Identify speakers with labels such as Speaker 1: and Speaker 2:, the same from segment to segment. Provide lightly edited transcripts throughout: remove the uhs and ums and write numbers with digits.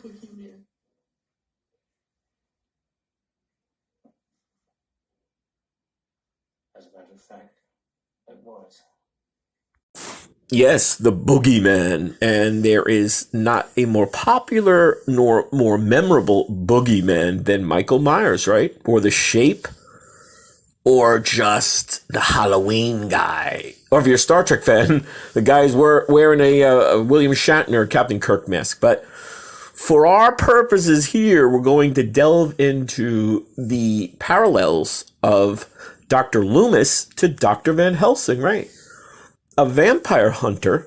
Speaker 1: boogeyman. As a matter of fact, it was.
Speaker 2: Yes, the boogeyman, and there is not a more popular nor more memorable boogeyman than Michael Myers, right? Or the Shape, or just the Halloween guy. Or if you're a Star Trek fan, the guy's wearing a William Shatner Captain Kirk mask. But for our purposes here, we're going to delve into the parallels of Dr. Loomis to Dr. Van Helsing, right? A vampire hunter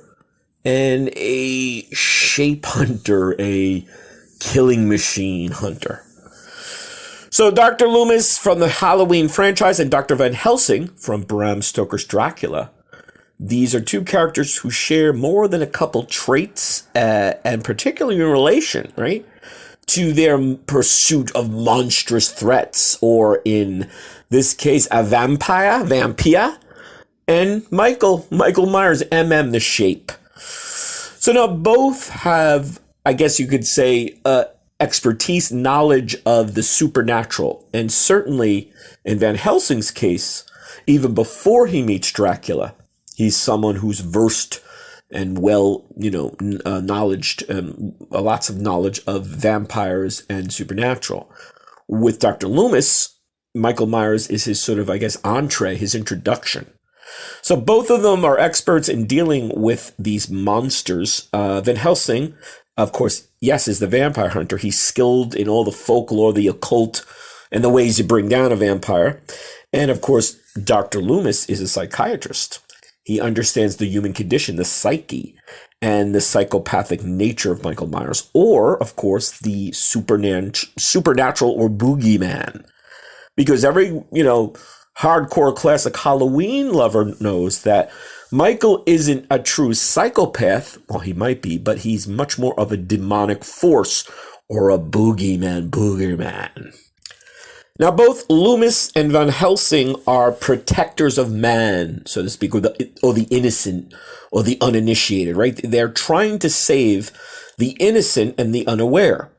Speaker 2: and a shape hunter, a killing machine hunter. So Dr. Loomis from the Halloween franchise and Dr. Van Helsing from Bram Stoker's Dracula. These are two characters who share more than a couple traits, and particularly in relation, right, to their pursuit of monstrous threats, or in this case, a vampire, and Michael Myers, the Shape. So now both have, I guess you could say, expertise, knowledge of the supernatural. And certainly in Van Helsing's case, even before he meets Dracula, he's someone who's versed and well, knowledged, lots of knowledge of vampires and supernatural. With Dr. Loomis, Michael Myers is his sort of, I guess, entree, his introduction. So both of them are experts in dealing with these monsters. Van Helsing, of course, yes, is the vampire hunter. He's skilled in all the folklore, the occult, and the ways to bring down a vampire. And of course, Dr. Loomis is a psychiatrist. He understands the human condition, the psyche, and the psychopathic nature of Michael Myers, or, of course, the supernatural or boogeyman. Because every, hardcore classic Halloween lover knows that Michael isn't a true psychopath. Well, he might be, but he's much more of a demonic force or a boogeyman. Now, both Loomis and Van Helsing are protectors of man, so to speak, or the innocent or the uninitiated, right? They're trying to save the innocent and the unaware.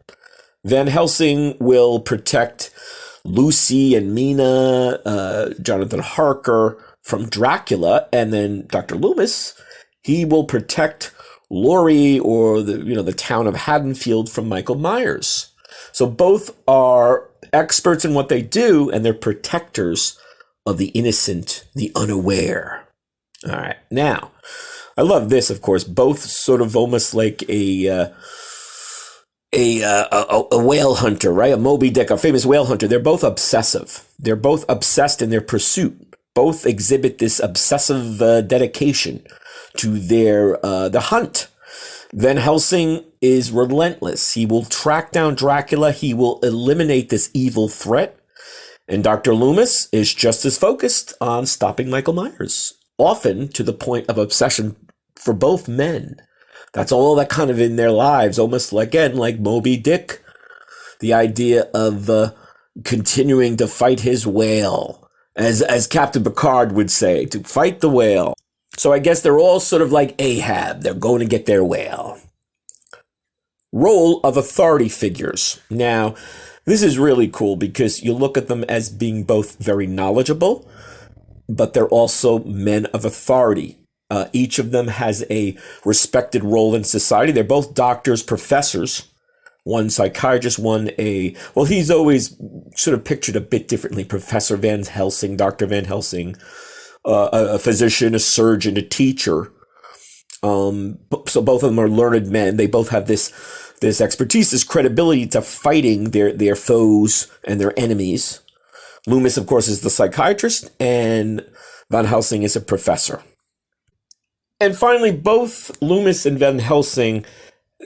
Speaker 2: Van Helsing will protect Lucy and Mina, Jonathan Harker from Dracula, and then Dr. Loomis, he will protect Laurie or the town of Haddonfield from Michael Myers. So both are experts in what they do, and they're protectors of the innocent, the unaware. All right, now I love this. Of course, both sort of almost like a whale hunter, right? A Moby Dick, a famous whale hunter. They're both obsessive. They're both obsessed in their pursuit. Both exhibit this obsessive dedication to the hunt. Van Helsing is relentless. He will track down Dracula. He will eliminate this evil threat. And Dr. Loomis is just as focused on stopping Michael Myers, often to the point of obsession for both men. That's all that kind of in their lives, almost like Moby Dick. The idea of continuing to fight his whale, as Captain Picard would say, to fight the whale. So I guess they're all sort of like Ahab. They're going to get their whale. Role of authority figures. Now, this is really cool because you look at them as being both very knowledgeable, but they're also men of authority. Each of them has a respected role in society. They're both doctors, professors. One psychiatrist, he's always sort of pictured a bit differently. Professor Van Helsing, Dr. Van Helsing, a physician, a surgeon, a teacher. So both of them are learned men. They both have this expertise, this credibility to fighting their foes and their enemies. Loomis, of course, is the psychiatrist, and Van Helsing is a professor. And finally, both Loomis and Van Helsing,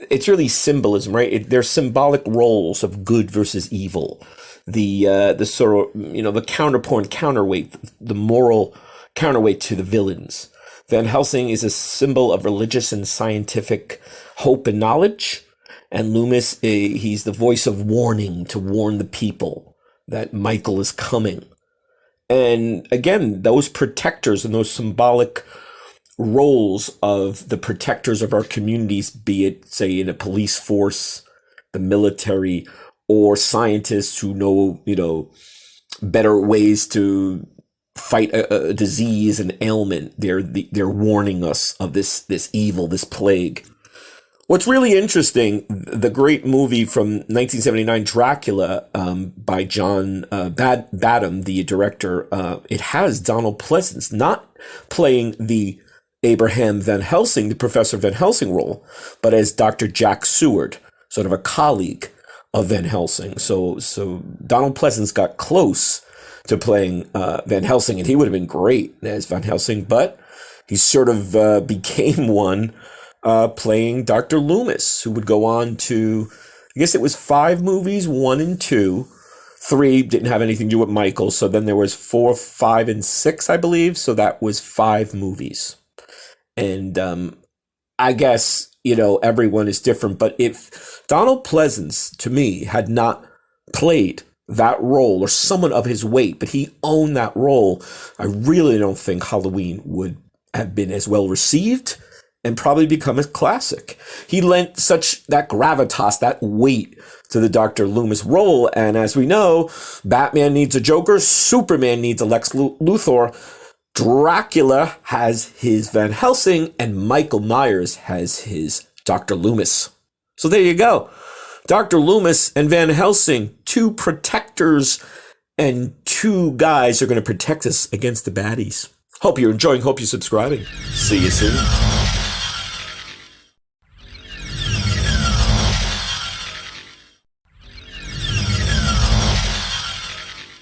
Speaker 2: it's really symbolism, right? They're symbolic roles of good versus evil. The sort of, the counterweight, the moral counterweight to the villains. Van Helsing is a symbol of religious and scientific hope and knowledge. And Loomis, he's the voice of warning to warn the people that Michael is coming. And again, those protectors and those symbolic roles of the protectors of our communities, be it, say, in a police force, the military or scientists who know, better ways to fight a disease, an ailment. They're warning us of this evil, this plague. What's really interesting, the great movie from 1979, Dracula, by John Badham, the director, it has Donald Pleasence not playing the Abraham Van Helsing, the Professor Van Helsing role, but as Dr. Jack Seward, sort of a colleague of Van Helsing. So Donald Pleasence got close to playing Van Helsing, and he would have been great as Van Helsing, but he sort of became one playing Dr. Loomis, who would go on to, I guess it was 5 movies, 1 and 2. 3 didn't have anything to do with Michael, so then there was 4, 5, and 6, I believe, so that was 5 movies. And I guess, everyone is different, but if Donald Pleasence, to me, had not played that role or someone of his weight, but he owned that role, I really don't think Halloween would have been as well received and probably become a classic. He lent such that gravitas, that weight to the Dr. Loomis role. And as we know, Batman needs a Joker, Superman needs a Lex Luthor, Dracula has his Van Helsing, and Michael Myers has his Dr. Loomis. So there you go. Dr. Loomis and Van Helsing, 2 protectors and 2 guys are going to protect us against the baddies. Hope you're enjoying. Hope you're subscribing. See you soon.